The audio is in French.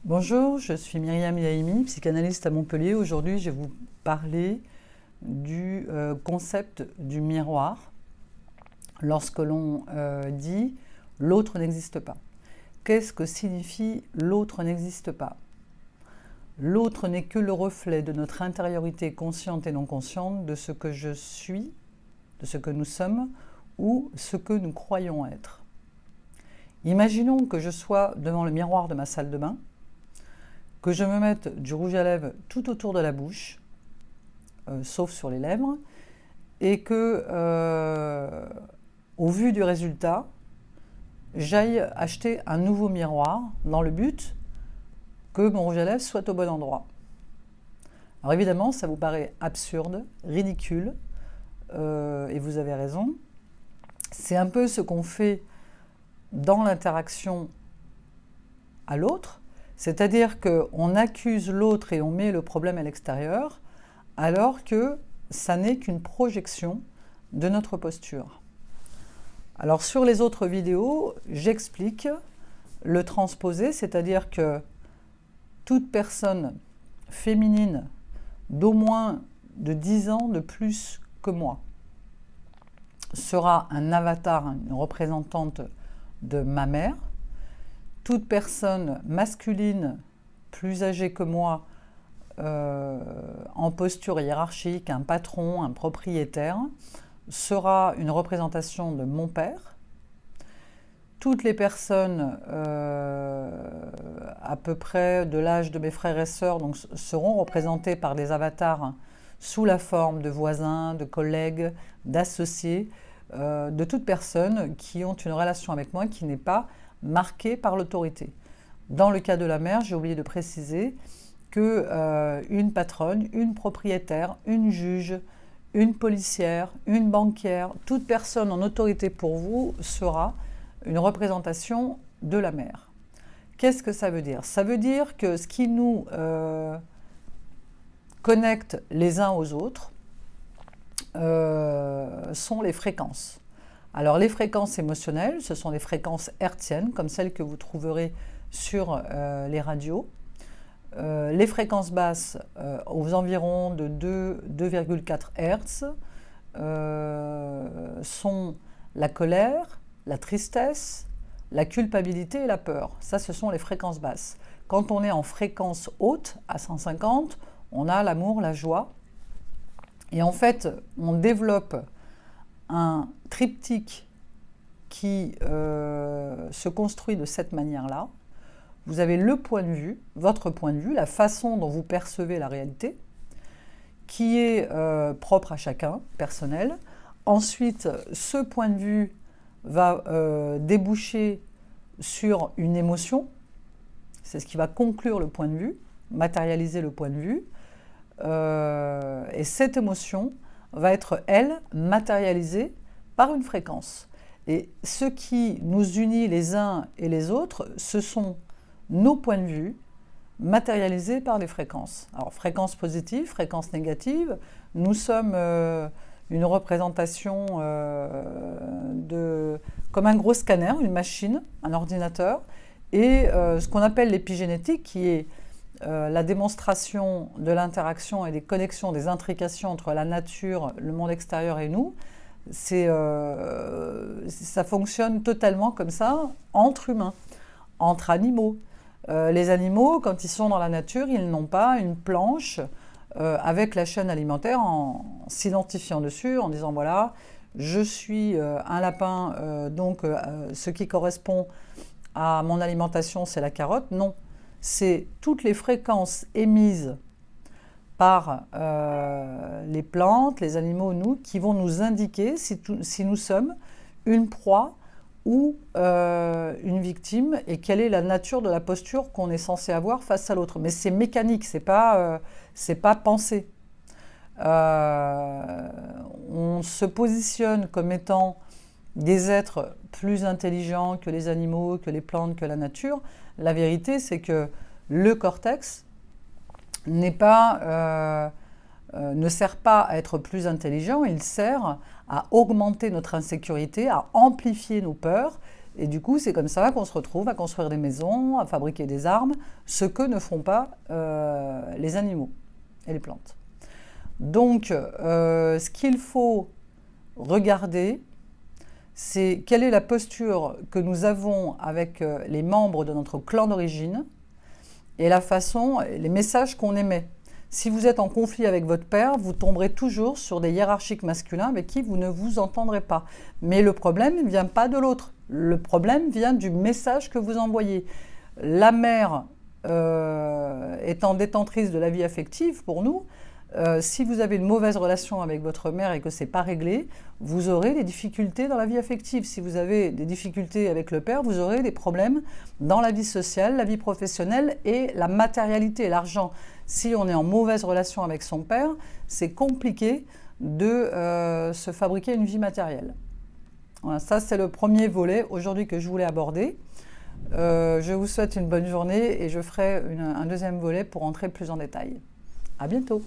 Bonjour, je suis Myriam Yaimi, psychanalyste à Montpellier. Aujourd'hui, je vais vous parler du concept du miroir lorsque l'on dit « l'autre n'existe pas ». Qu'est-ce que signifie « l'autre n'existe pas » ? L'autre n'est que le reflet de notre intériorité consciente et non consciente, de ce que je suis, de ce que nous sommes ou ce que nous croyons être. Imaginons que je sois devant le miroir de ma salle de bain, que je me mette du rouge à lèvres tout autour de la bouche, sauf sur les lèvres, et que, au vu du résultat, j'aille acheter un nouveau miroir dans le but que mon rouge à lèvres soit au bon endroit. Alors évidemment, ça vous paraît absurde, ridicule, et vous avez raison. C'est un peu ce qu'on fait dans l'interaction à l'autre, c'est-à-dire qu'on accuse l'autre et on met le problème à l'extérieur, alors que ça n'est qu'une projection de notre posture. Alors sur les autres vidéos, j'explique le transposé, c'est-à-dire que toute personne féminine d'au moins de 10 ans de plus que moi sera un avatar, une représentante de ma mère. Toute personne masculine plus âgée que moi, en posture hiérarchique, un patron, un propriétaire, sera une représentation de mon père. Toutes les personnes à peu près de l'âge de mes frères et sœurs donc, seront représentées par des avatars sous la forme de voisins, de collègues, d'associés, de toute personne qui ont une relation avec moi qui n'est pas marquée par l'autorité. Dans le cas de la mère, j'ai oublié de préciser qu'une patronne, une propriétaire, une juge, une policière, une banquière, toute personne en autorité pour vous sera une représentation de la mère. Qu'est-ce que ça veut dire ? Ça veut dire que ce qui nous connecte les uns aux autres sont les fréquences. Alors les fréquences émotionnelles, ce sont des fréquences hertziennes, comme celles que vous trouverez sur les radios. Les fréquences basses, aux environs de 2,4 Hz, sont la colère, la tristesse, la culpabilité et la peur. Ça, ce sont les fréquences basses. Quand on est en fréquence haute, à 150, on a l'amour, la joie. Et en fait, on développe un triptyque qui se construit de cette manière-là. Vous avez le point de vue, votre point de vue, la façon dont vous percevez la réalité, qui est propre à chacun, personnel. Ensuite, ce point de vue va déboucher sur une émotion. C'est ce qui va conclure le point de vue, matérialiser le point de vue. Et cette émotion va être, elle, matérialisée par une fréquence. Et ce qui nous unit les uns et les autres, ce sont nos points de vue matérialisés par les fréquences. Alors, fréquence positive, fréquence négative, nous sommes une représentation comme un gros scanner, une machine, un ordinateur, et ce qu'on appelle l'épigénétique, qui est la démonstration de l'interaction et des connexions, des intrications entre la nature, le monde extérieur et nous, ça fonctionne totalement comme ça entre humains, entre animaux. Les animaux, quand ils sont dans la nature, ils n'ont pas une planche avec la chaîne alimentaire en s'identifiant dessus, en disant voilà, je suis un lapin, donc ce qui correspond à mon alimentation, c'est la carotte. Non, c'est toutes les fréquences émises par les plantes, les animaux, nous, qui vont nous indiquer si nous sommes une proie ou une victime et quelle est la nature de la posture qu'on est censé avoir face à l'autre. Mais c'est mécanique, c'est pas pensé. On se positionne comme étant des êtres plus intelligents que les animaux, que les plantes, que la nature. La vérité, c'est que le cortex ne sert pas à être plus intelligent, il sert à augmenter notre insécurité, à amplifier nos peurs Et du coup, c'est comme ça qu'on se retrouve à construire des maisons, à fabriquer des armes, ce que ne font pas les animaux et les plantes. Donc, ce qu'il faut regarder, c'est quelle est la posture que nous avons avec les membres de notre clan d'origine et la façon, les messages qu'on émet. Si vous êtes en conflit avec votre père, vous tomberez toujours sur des hiérarchiques masculins avec qui vous ne vous entendrez pas. Mais le problème ne vient pas de l'autre. Le problème vient du message que vous envoyez. La mère étant détentrice de la vie affective pour nous, si vous avez une mauvaise relation avec votre mère et que ce n'est pas réglé, vous aurez des difficultés dans la vie affective. Si vous avez des difficultés avec le père, vous aurez des problèmes dans la vie sociale, la vie professionnelle et la matérialité, l'argent. Si on est en mauvaise relation avec son père, c'est compliqué de se fabriquer une vie matérielle. Voilà, ça c'est le premier volet aujourd'hui que je voulais aborder. Je vous souhaite une bonne journée et je ferai un deuxième volet pour entrer plus en détail. À bientôt.